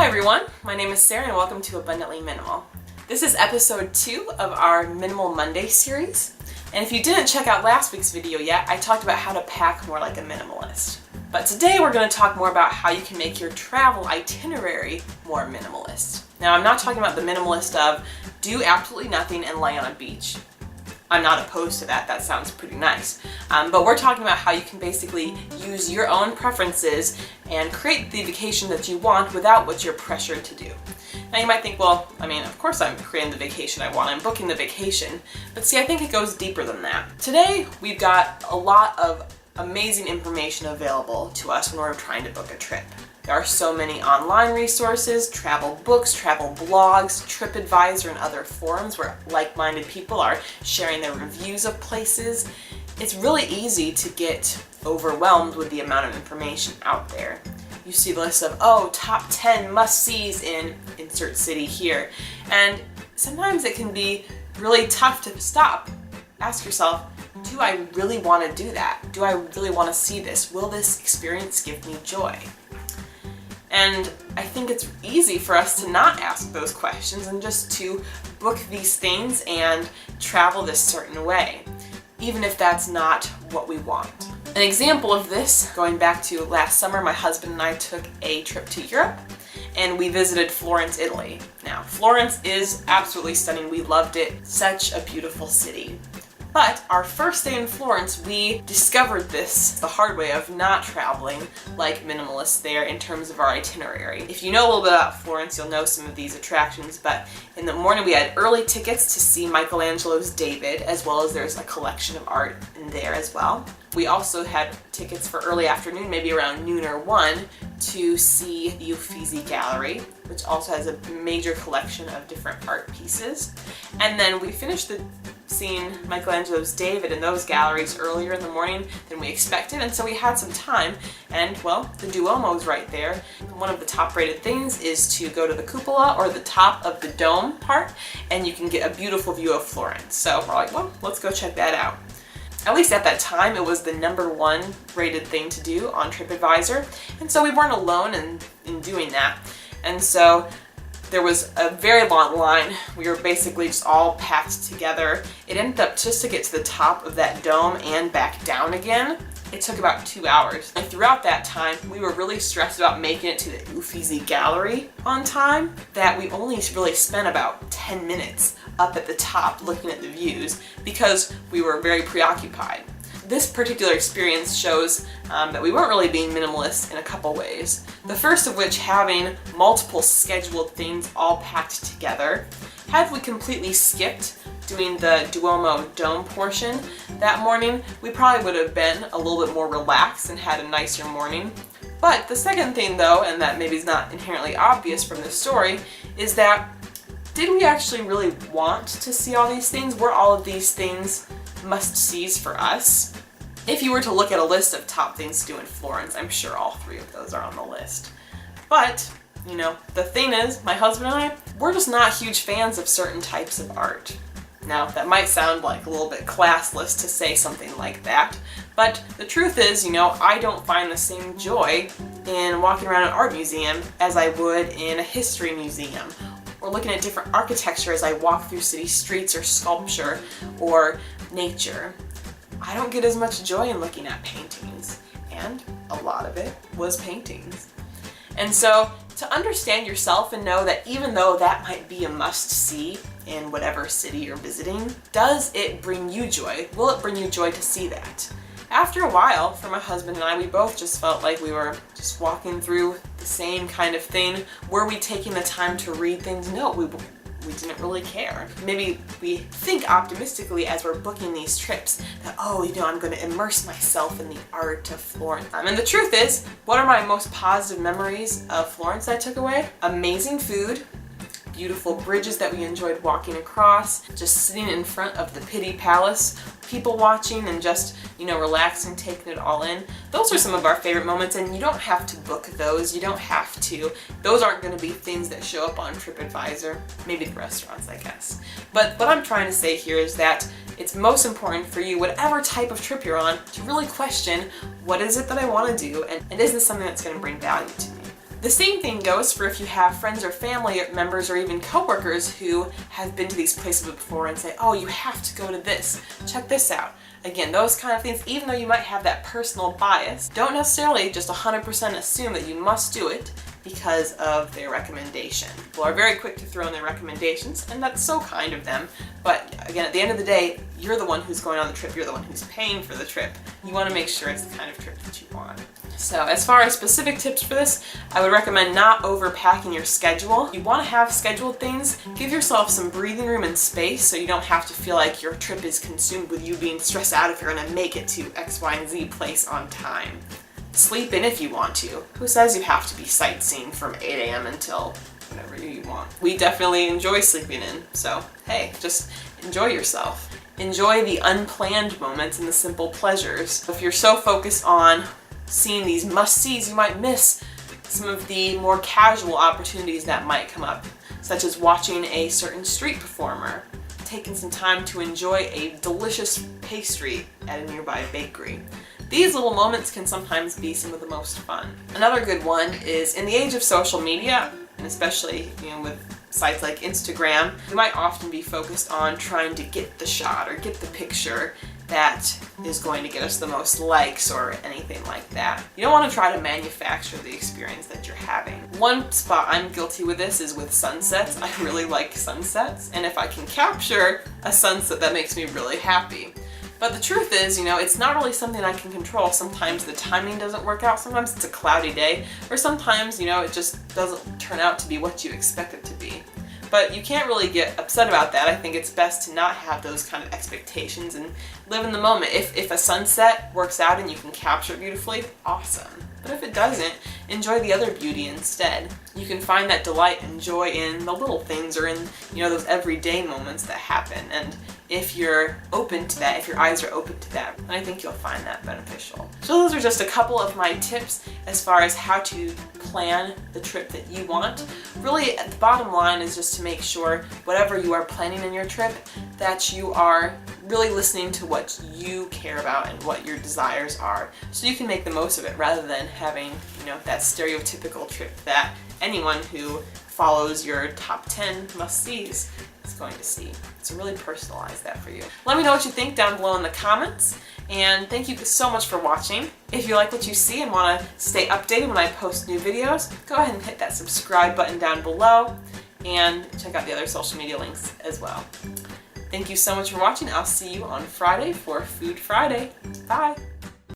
Hi everyone, my name is Sarah and welcome to Abundantly Minimal. This is episode 2 of our Minimal Monday series. And if you didn't check out last week's video yet, I talked about how to pack more like a minimalist. But today we're going to talk more about how you can make your travel itinerary more minimalist. Now I'm not talking about the minimalist of do absolutely nothing and lay on a beach. I'm not opposed to that, that sounds pretty nice. But we're talking about how you can basically use your own preferences and create the vacation that you want without what you're pressured to do. Now you might think, well, of course I'm creating the vacation I want, I'm booking the vacation, but see, I think it goes deeper than that. Today, we've got a lot of amazing information available to us when we're trying to book a trip. There are so many online resources, travel books, travel blogs, TripAdvisor, and other forums where like-minded people are sharing their reviews of places. It's really easy to get overwhelmed with the amount of information out there. You see lists of, top 10 must-sees in insert city here. And sometimes it can be really tough to stop. Ask yourself, do I really want to do that? Do I really want to see this? Will this experience give me joy? And I think it's easy for us to not ask those questions and just to book these things and travel this certain way, even if that's not what we want. An example of this, going back to last summer, my husband and I took a trip to Europe and we visited Florence, Italy. Now, Florence is absolutely stunning. We loved it. Such a beautiful city. But our first day in Florence, we discovered this the hard way of not traveling like minimalists there in terms of our itinerary. If you know a little bit about Florence, you'll know some of these attractions, but in the morning we had early tickets to see Michelangelo's David, as well as there's a collection of art in there as well. We also had tickets for early afternoon, maybe around noon or 1, to see the Uffizi Gallery, which also has a major collection of different art pieces. And then we finished seeing Michelangelo's David in those galleries earlier in the morning than we expected, and so we had some time, and well, the Duomo's right there. One of the top rated things is to go to the cupola, or the top of the dome part, and you can get a beautiful view of Florence. So we're like, well, let's go check that out. At least at that time, it was the #1 rated thing to do on TripAdvisor, and so we weren't alone in doing that. And so there was a very long line. We were basically just all packed together. It ended up, just to get to the top of that dome and back down again, it took about 2 hours. And throughout that time, we were really stressed about making it to the Uffizi Gallery on time, that we only really spent about 10 minutes up at the top looking at the views because we were very preoccupied. This particular experience shows that we weren't really being minimalist in a couple ways. The first of which, having multiple scheduled things all packed together. Had we completely skipped doing the Duomo dome portion that morning, we probably would have been a little bit more relaxed and had a nicer morning. But the second thing though, and that maybe is not inherently obvious from this story, is that did we actually really want to see all these things? Were all of these things must-sees for us? If you were to look at a list of top things to do in Florence, I'm sure all 3 of those are on the list. But, the thing is, my husband and I, we're just not huge fans of certain types of art. Now, that might sound like a little bit classless to say something like that, but the truth is, I don't find the same joy in walking around an art museum as I would in a history museum, or looking at different architecture as I walk through city streets or sculpture or nature. I don't get as much joy in looking at paintings, and a lot of it was paintings. And so, to understand yourself and know that even though that might be a must-see in whatever city you're visiting, does it bring you joy? Will it bring you joy to see that? After a while, for my husband and I, we both just felt like we were just walking through the same kind of thing. Were we taking the time to read things? No, we didn't really care. Maybe we think optimistically as we're booking these trips that, I'm going to immerse myself in the art of Florence. And the truth is, what are my most positive memories of Florence I took away? Amazing food, beautiful bridges that we enjoyed walking across, just sitting in front of the Pitti Palace, people watching and just, relaxing, taking it all in. Those are some of our favorite moments, and you don't have to book those. You don't have to. Those aren't going to be things that show up on TripAdvisor. Maybe the restaurants, I guess. But what I'm trying to say here is that it's most important for you, whatever type of trip you're on, to really question, what is it that I want to do, and is this something that's going to bring value to me? The same thing goes for if you have friends or family members or even coworkers who have been to these places before and say, oh, you have to go to this, check this out. Again, those kind of things, even though you might have that personal bias, don't necessarily just 100% assume that you must do it because of their recommendation. People are very quick to throw in their recommendations, and that's so kind of them. But again, at the end of the day, you're the one who's going on the trip, you're the one who's paying for the trip. You want to make sure it's the kind of trip that you want. So as far as specific tips for this, I would recommend not overpacking your schedule. You want to have scheduled things. Give yourself some breathing room and space so you don't have to feel like your trip is consumed with you being stressed out if you're going to make it to X, Y, and Z place on time. Sleep in if you want to. Who says you have to be sightseeing from 8 a.m. until whatever you want? We definitely enjoy sleeping in, so hey, just enjoy yourself. Enjoy the unplanned moments and the simple pleasures. If you're so focused on seeing these must-sees, you might miss some of the more casual opportunities that might come up, such as watching a certain street performer, taking some time to enjoy a delicious pastry at a nearby bakery. These little moments can sometimes be some of the most fun. Another good one is in the age of social media, and especially with sites like Instagram, you might often be focused on trying to get the shot or get the picture that is going to get us the most likes or anything like that. You don't want to try to manufacture the experience that you're having. One spot I'm guilty with this is with sunsets. I really like sunsets, and if I can capture a sunset, that makes me really happy. But the truth is, it's not really something I can control. Sometimes the timing doesn't work out, sometimes it's a cloudy day, or sometimes, it just doesn't turn out to be what you expect it to be. But you can't really get upset about that. I think it's best to not have those kind of expectations and live in the moment. If a sunset works out and you can capture it beautifully, awesome. But if it doesn't, enjoy the other beauty instead. You can find that delight and joy in the little things or in, those everyday moments that happen. And if you're open to that, if your eyes are open to that, then I think you'll find that beneficial. So those are just a couple of my tips as far as how to plan the trip that you want. Really, the bottom line is just to make sure whatever you are planning in your trip, that you are really listening to what you care about and what your desires are, so you can make the most of it rather than having, that stereotypical trip that anyone who follows your top 10 must-sees is going to see. So really personalize that for you. Let me know what you think down below in the comments, and thank you so much for watching. If you like what you see and want to stay updated when I post new videos, go ahead and hit that subscribe button down below and check out the other social media links as well. Thank you so much for watching. I'll see you on Friday for Food Friday. Bye!